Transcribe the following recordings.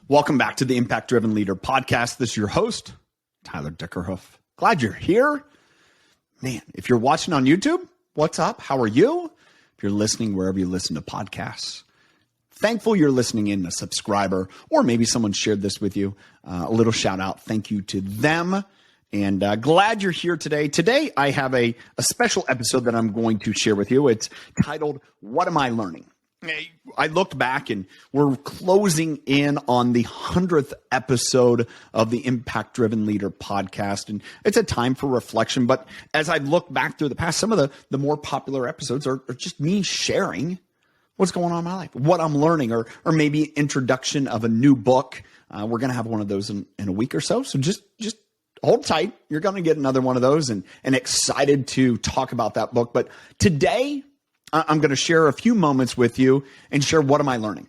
Welcome back to the Impact Driven Leader podcast. This is your host, Tyler Dickerhoof. Glad you're here. Man, if you're watching on YouTube, what's up? How are you? If you're listening wherever you listen to podcasts, thankful you're listening in, a subscriber, or maybe someone shared this with you. A little shout out. Thank you to them. And glad you're here today. Today, I have a special episode that I'm going to share with you. It's titled, What Am I Learning? I looked back and we're closing in on the 100th episode of the Impact Driven Leader podcast. And it's a time for reflection. But as I look back through the past, some of the more popular episodes are just me sharing what's going on in my life, what I'm learning, or maybe introduction of a new book. We're going to have one of those in a week or so. So just hold tight. You're going to get another one of those and excited to talk about that book. But today, I'm going to share a few moments with you and share what am I learning.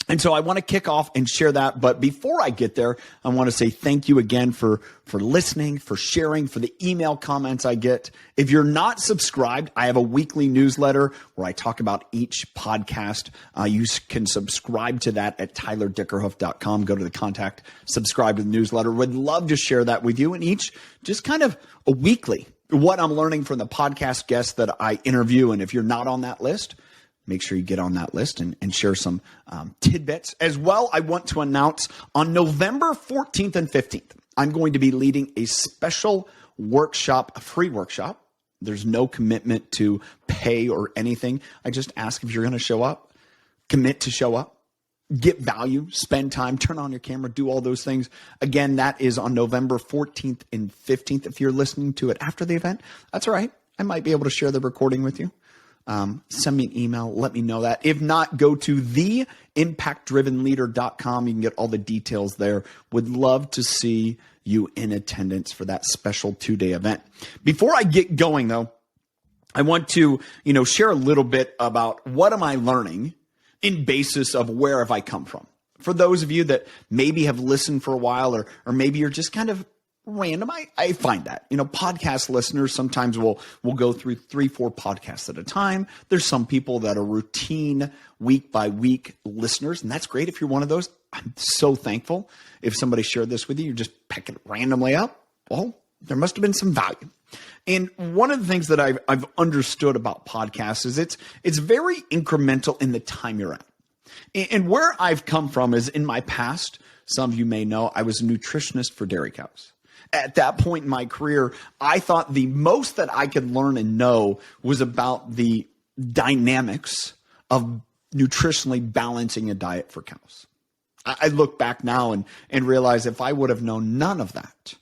And so I want to kick off and share that. But before I get there, I want to say thank you again for listening, for sharing, for the email comments I get. If you're not subscribed, I have a weekly newsletter where I talk about each podcast. You can subscribe to that at tylerdickerhoof.com. Go to the contact, subscribe to the newsletter. Would love to share that with you in each, just kind of a weekly, what I'm learning from the podcast guests that I interview. And if you're not on that list, make sure you get on that list and share some tidbits. As well, I want to announce on November 14th and 15th, I'm going to be leading a special workshop, a free workshop. There's no commitment to pay or anything. I just ask if you're going to show up, commit to show up, get value, spend time, turn on your camera, do all those things. Again, that is on November 14th and 15th. If you're listening to it after the event, that's all right. I might be able to share the recording with you. Send me an email. Let me know that. If not, go to theimpactdrivenleader.com. You can get all the details there. Would love to see you in attendance for that special 2-day event. Before I get going, though, I want to, share a little bit about what am I learning in basis of where have I come from. For those of you that maybe have listened for a while, or maybe you're just kind of random, I find that, podcast listeners sometimes will go through 3-4 podcasts at a time. There's some people that are routine week by week listeners, and that's great if you're one of those. I'm so thankful. If somebody shared this with you, you're just picking it randomly up. Well, there must have been some value. And one of the things that I've understood about podcasts is it's very incremental in the time you're at. And where I've come from is in my past, some of you may know, I was a nutritionist for dairy cows. At that point in my career, I thought the most that I could learn and know was about the dynamics of nutritionally balancing a diet for cows. I look back now and realize if I would have known none of that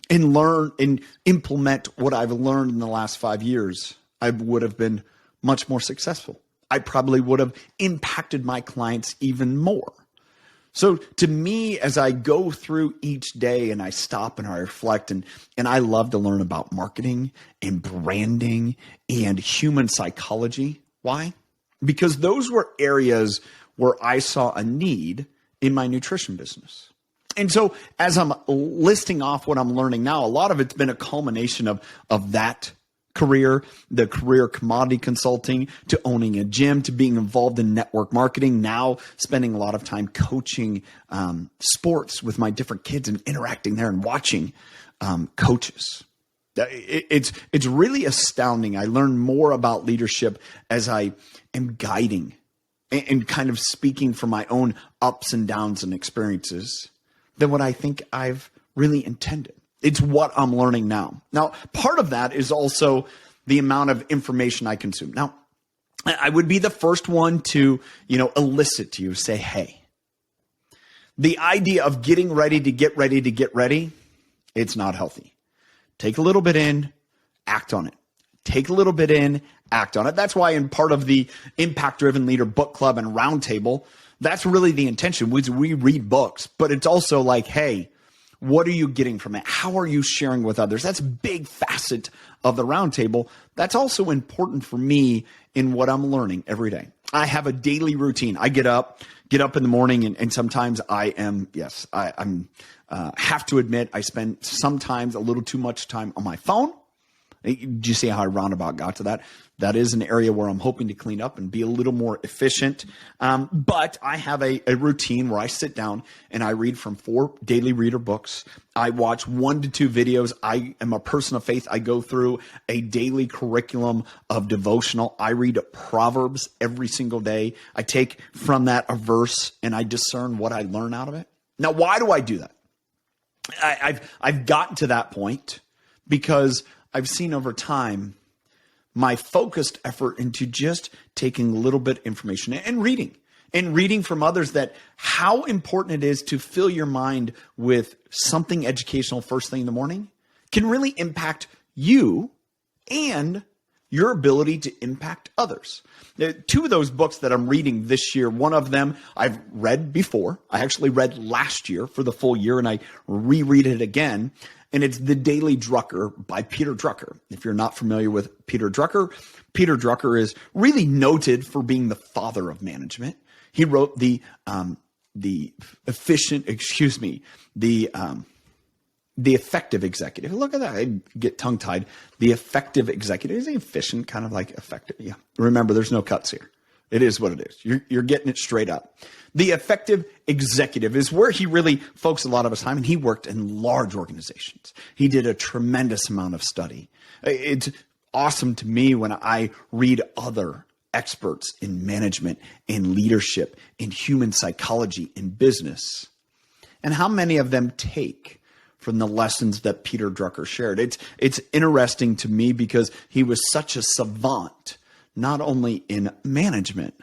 and learn and implement what I've learned in the last 5 years, I would have been much more successful. I probably would have impacted my clients even more. So to me, as I go through each day and I stop and I reflect, and I love to learn about marketing and branding and human psychology. Why? Because those were areas where I saw a need in my nutrition business. And so as I'm listing off what I'm learning now, a lot of it's been a culmination of that career, the career commodity consulting, to owning a gym, to being involved in network marketing, now spending a lot of time coaching sports with my different kids and interacting there and watching coaches. It's really astounding. I learn more about leadership as I am guiding and kind of speaking from my own ups and downs and experiences than what I think I've really intended. It's what I'm learning now. Now, part of that is also the amount of information I consume. Now, I would be the first one to, elicit to you, say, hey, the idea of getting ready to get ready, it's not healthy. Take a little bit in, act on it. Take a little bit in, act on it. That's why in part of the Impact Driven Leader Book Club and Roundtable, that's really the intention. We read books, but it's also like, hey, what are you getting from it? How are you sharing with others? That's a big facet of the roundtable. That's also important for me in what I'm learning every day. I have a daily routine. I get up in the morning, and sometimes I have to admit, I spend sometimes a little too much time on my phone. Do you see how I roundabout got to that? That is an area where I'm hoping to clean up and be a little more efficient. But I have a routine where I sit down and I read from 4 daily reader books. I watch 1 to 2 videos. I am a person of faith. I go through a daily curriculum of devotional. I read Proverbs every single day. I take from that a verse and I discern what I learn out of it. Now, why do I do that? I've gotten to that point because I've seen over time my focused effort into just taking a little bit of information and reading from others, that how important it is to fill your mind with something educational first thing in the morning can really impact you and your ability to impact others. 2 of those books that I'm reading this year, one of them I've read before. I actually read last year for the full year, and I reread it again. And it's The Daily Drucker by Peter Drucker. If you're not familiar with Peter Drucker is really noted for being the father of management. He wrote the Effective Executive. Look at that. I get tongue tied. The Effective Executive. Is he efficient? Kind of like effective. Yeah. Remember, there's no cuts here. It is what it is. You're getting it straight up. The Effective Executive is where he really focused a lot of his time, and he worked in large organizations. He did a tremendous amount of study. It's awesome to me when I read other experts in management, in leadership, in human psychology, in business, and how many of them take from the lessons that Peter Drucker shared. It's interesting to me because he was such a savant, not only in management,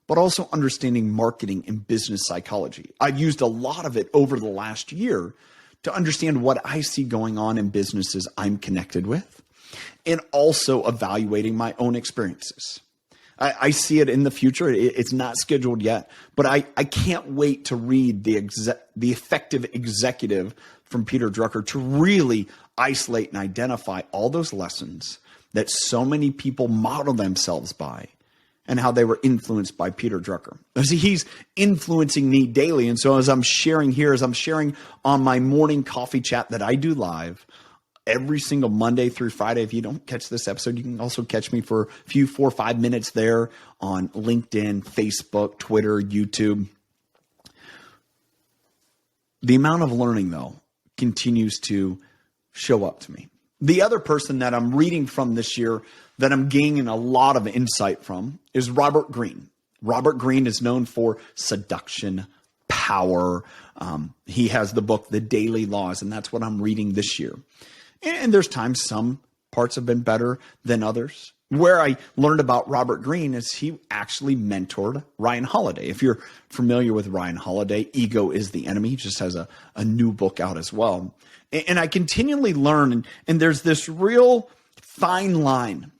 but also understanding marketing and business psychology. I've used a lot of it over the last year to understand what I see going on in businesses I'm connected with, and also evaluating my own experiences. I see it in the future. It's not scheduled yet, but I can't wait to read the Effective Executive from Peter Drucker to really isolate and identify all those lessons that so many people model themselves by, and how they were influenced by Peter Drucker. See, he's influencing me daily. And so as I'm sharing here, as I'm sharing on my morning coffee chat that I do live every single Monday through Friday. If you don't catch this episode, you can also catch me for a few 4 or 5 minutes there on LinkedIn, Facebook, Twitter, YouTube. The amount of learning, though, continues to show up to me. The other person that I'm reading from this year that I'm gaining a lot of insight from is Robert Greene. Robert Greene is known for seduction, power. He has the book, The Daily Laws, and that's what I'm reading this year. And there's times some parts have been better than others. Where I learned about Robert Greene is he actually mentored Ryan Holiday. If you're familiar with Ryan Holiday, Ego is the Enemy. He just has a new book out as well. And I continually learn, and there's this real fine line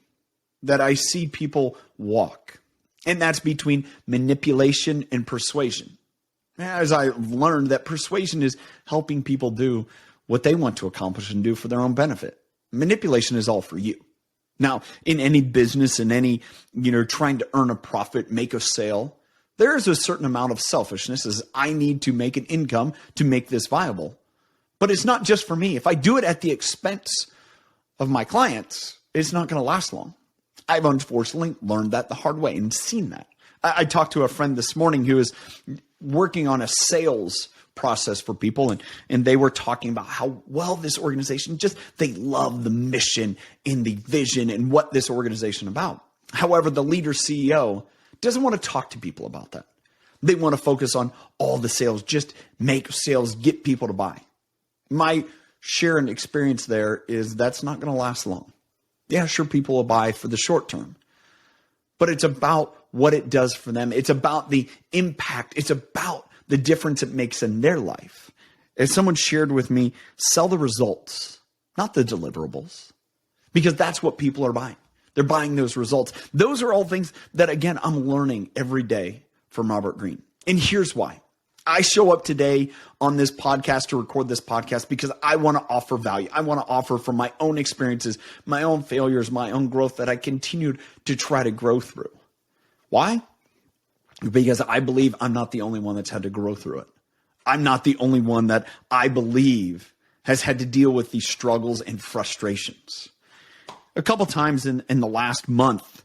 that I see people walk, and that's between manipulation and persuasion. As I learned that persuasion is helping people do what they want to accomplish and do for their own benefit. Manipulation is all for you. Now, in any business, in any, trying to earn a profit, make a sale, there is a certain amount of selfishness as I need to make an income to make this viable. But it's not just for me. If I do it at the expense of my clients, it's not going to last long. I've unfortunately learned that the hard way and seen that. I talked to a friend this morning who is working on a sales process for people, and they were talking about how well this organization they love the mission and the vision and what this organization is about. However, the leader CEO doesn't want to talk to people about that. They want to focus on all the sales, just make sales, get people to buy. My share and experience there is that's not going to last long. Yeah, sure, people will buy for the short term, but it's about what it does for them. It's about the impact. It's about the difference it makes in their life. As someone shared with me, sell the results, not the deliverables, because that's what people are buying. They're buying those results. Those are all things that, again, I'm learning every day from Robert Greene. And here's why. I show up today on this podcast to record this podcast because I want to offer value. I want to offer from my own experiences, my own failures, my own growth that I continue to try to grow through. Why? Because I believe I'm not the only one that's had to grow through it. I'm not the only one that I believe has had to deal with these struggles and frustrations. A couple times in the last month,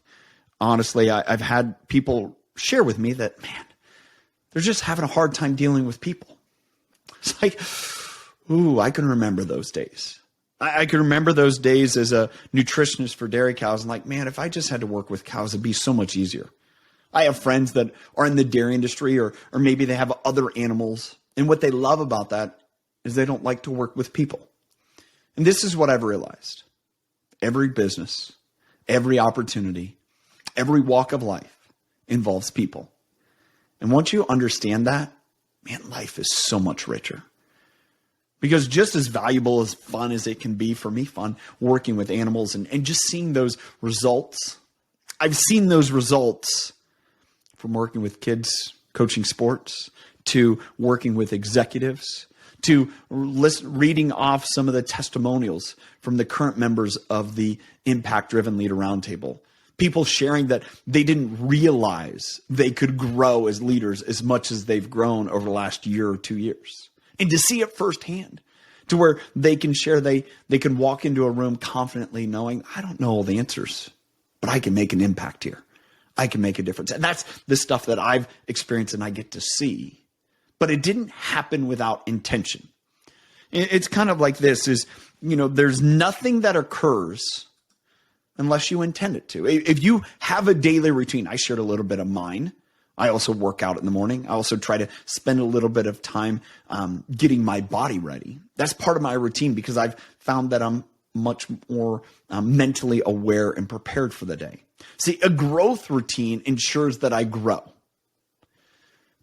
honestly, I've had people share with me that, man, they're just having a hard time dealing with people. It's like, ooh, I can remember those days. I can remember those days as a nutritionist for dairy cows. And like, man, if I just had to work with cows, it'd be so much easier. I have friends that are in the dairy industry or maybe they have other animals. And what they love about that is they don't like to work with people. And this is what I've realized. Every business, every opportunity, every walk of life involves people. And once you understand that, man, life is so much richer. Because just as valuable as fun as it can be, for me, fun, working with animals and just seeing those results. I've seen those results from working with kids, coaching sports, to working with executives, to reading off some of the testimonials from the current members of the Impact Driven Leader Roundtable. People sharing that they didn't realize they could grow as leaders as much as they've grown over the last year or 2 years. And to see it firsthand, to where they can share, they can walk into a room confidently knowing, I don't know all the answers, but I can make an impact here. I can make a difference. And that's the stuff that I've experienced and I get to see. But it didn't happen without intention. It's kind of like this is, there's nothing that occurs unless you intend it to. If you have a daily routine, I shared a little bit of mine. I also work out in the morning. I also try to spend a little bit of time getting my body ready. That's part of my routine because I've found that I'm much more mentally aware and prepared for the day. See, a growth routine ensures that I grow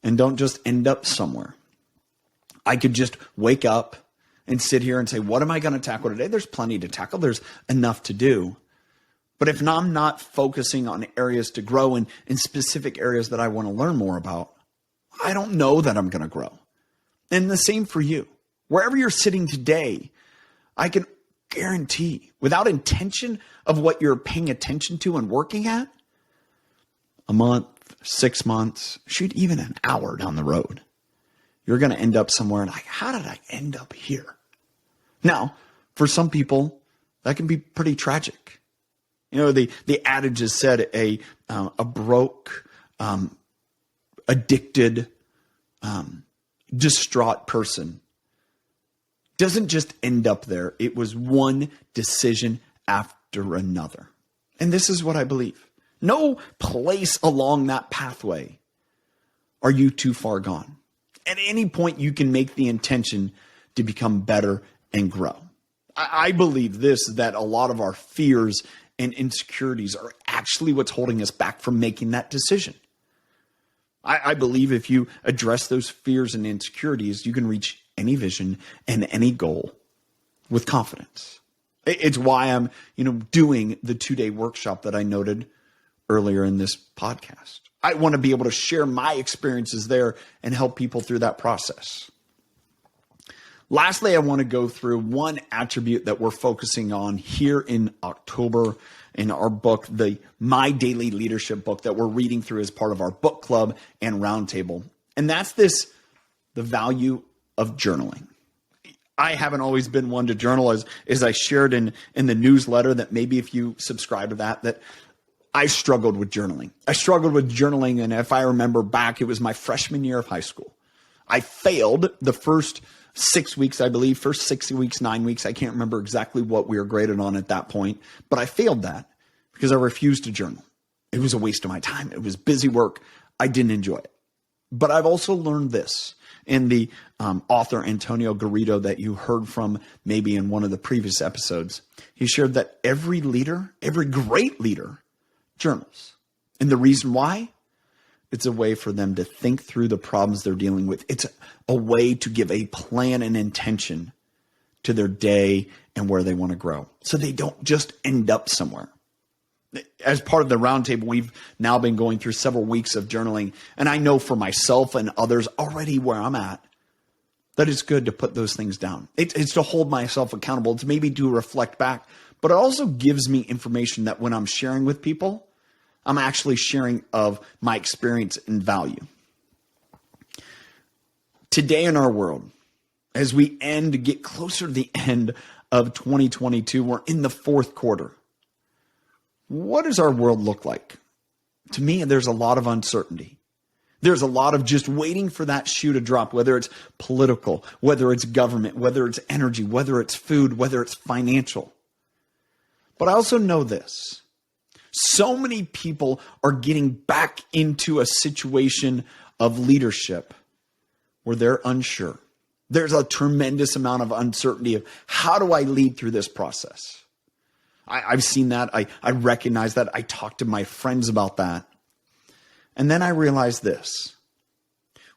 and don't just end up somewhere. I could just wake up and sit here and say, what am I going to tackle today? There's plenty to tackle. There's enough to do. But if I'm not focusing on areas to grow in specific areas that I want to learn more about, I don't know that I'm going to grow. And the same for you. Wherever you're sitting today, I can guarantee, without intention of what you're paying attention to and working at, a month, 6 months, shoot, even an hour down the road, you're going to end up somewhere and like, how did I end up here? Now, for some people, that can be pretty tragic. The adage has said a broke, addicted, distraught person doesn't just end up there. It was one decision after another. And this is what I believe. No place along that pathway are you too far gone. At any point, you can make the intention to become better and grow. I believe this, that a lot of our fears and insecurities are actually what's holding us back from making that decision. I believe if you address those fears and insecurities, you can reach any vision and any goal with confidence. It's why I'm, doing the 2-day workshop that I noted earlier in this podcast. I want to be able to share my experiences there and help people through that process. Lastly, I want to go through one attribute that we're focusing on here in October in our book, the My Daily Leadership book that we're reading through as part of our book club and roundtable. And that's the value of journaling. I haven't always been one to journal, as I shared in the newsletter, that maybe if you subscribe to that I struggled with journaling. And if I remember back, it was my freshman year of high school. I failed the first 6 weeks, I believe, first 6 weeks, 9 weeks. I can't remember exactly what we were graded on at that point, but I failed that because I refused to journal. It was a waste of my time. It was busy work. I didn't enjoy it. But I've also learned this in the author Antonio Garrido that you heard from maybe in one of the previous episodes. He shared that every leader, every great leader, journals. And the reason why? It's a way for them to think through the problems they're dealing with. It's a way to give a plan and intention to their day and where they want to grow, so they don't just end up somewhere. As part of the roundtable, we've now been going through several weeks of journaling, and I know for myself and others already where I'm at, that it's good to put those things down. It's to hold myself accountable. It's maybe to reflect back, but it also gives me information that when I'm sharing with people, I'm actually sharing of my experience and value. Today in our world, as we get closer to the end of 2022, we're in the fourth quarter. what does our world look like? To me, there's a lot of uncertainty. There's a lot of just waiting for that shoe to drop, whether it's political, whether it's government, whether it's energy, whether it's food, whether it's financial. But I also know this. So many people are getting back into a situation of leadership where they're unsure. There's a tremendous amount of uncertainty of how do I lead through this process? I've seen that. I recognize that. I talk to my friends about that. And then I realized this.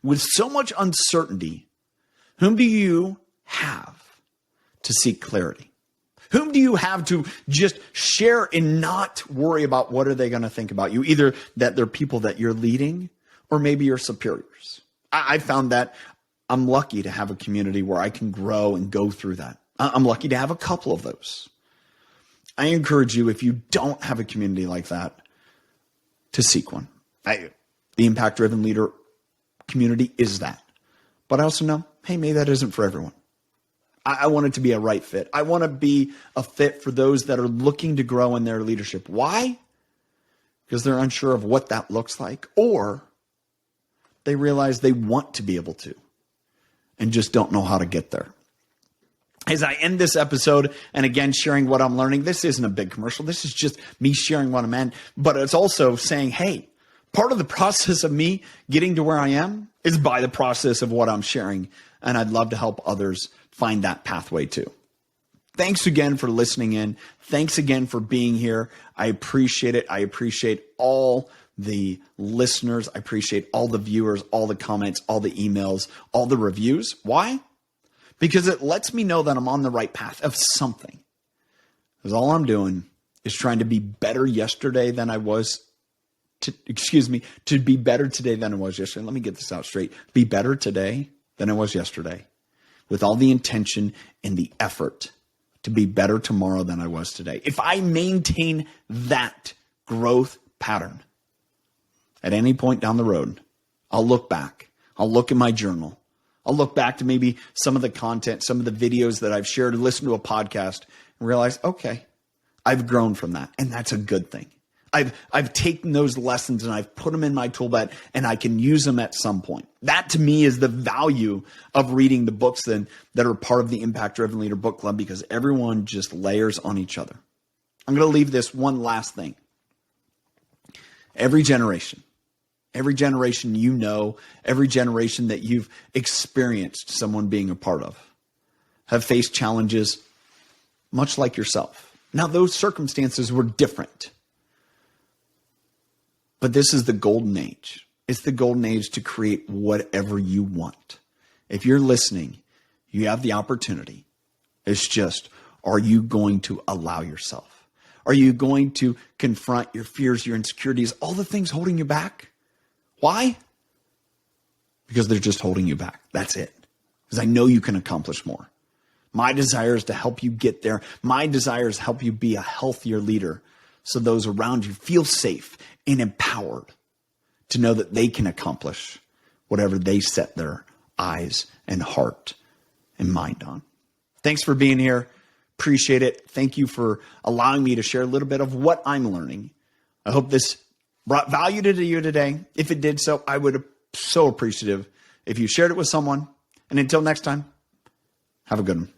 With so much uncertainty, whom do you have to seek clarity? Whom do you have to just share and not worry about what are they going to think about you? Either that they're people that you're leading or maybe your superiors. I found that I'm lucky to have a community where I can grow and go through that. I'm lucky to have a couple of those. I encourage you, if you don't have a community like that, to seek one. The impact-driven leader community is that. But I also know, hey, maybe that isn't for everyone. I want it to be a right fit. I want to be a fit for those that are looking to grow in their leadership. Why? Because they're unsure of what that looks like, or they realize they want to be able to and just don't know how to get there. As I end this episode, and again, sharing what I'm learning, this isn't a big commercial. This is just me sharing what I'm in, but it's also saying, hey, part of the process of me getting to where I am is by the process of what I'm sharing. And I'd love to help others find that pathway too. Thanks again for listening in. Thanks again for being here. I appreciate it. I appreciate all the listeners. I appreciate all the viewers, all the comments, all the emails, all the reviews. Why? Because it lets me know that I'm on the right path of something. Because all I'm doing is trying to be better yesterday than I was, to be better today than I was yesterday. Let me get this out straight. Be better today than I was yesterday. With all the intention and the effort to be better tomorrow than I was today. If I maintain that growth pattern at any point down the road, I'll look back. I'll look in my journal. I'll look back to maybe some of the content, some of the videos that I've shared, and listen to a podcast and realize, okay, I've grown from that. And that's a good thing. I've taken those lessons and I've put them in my tool belt and I can use them at some point. That to me is the value of reading the books that are part of the Impact Driven Leader Book Club, because everyone just layers on each other. I'm going to leave this one last thing. Every generation you know, every generation that you've experienced someone being a part of, have faced challenges much like yourself. Now, those circumstances were different. But this is the golden age. It's the golden age to create whatever you want. If you're listening, you have the opportunity. It's just, are you going to allow yourself? Are you going to confront your fears, your insecurities, all the things holding you back? Why? Because they're just holding you back. That's it. Because I know you can accomplish more. My desire is to help you get there. My desire is to help you be a healthier leader so those around you feel safe and empowered to know that they can accomplish whatever they set their eyes and heart and mind on. Thanks for being here. Appreciate it. Thank you for allowing me to share a little bit of what I'm learning. I hope this brought value to you today. If it did so, I would be so appreciative if you shared it with someone. And until next time, have a good one.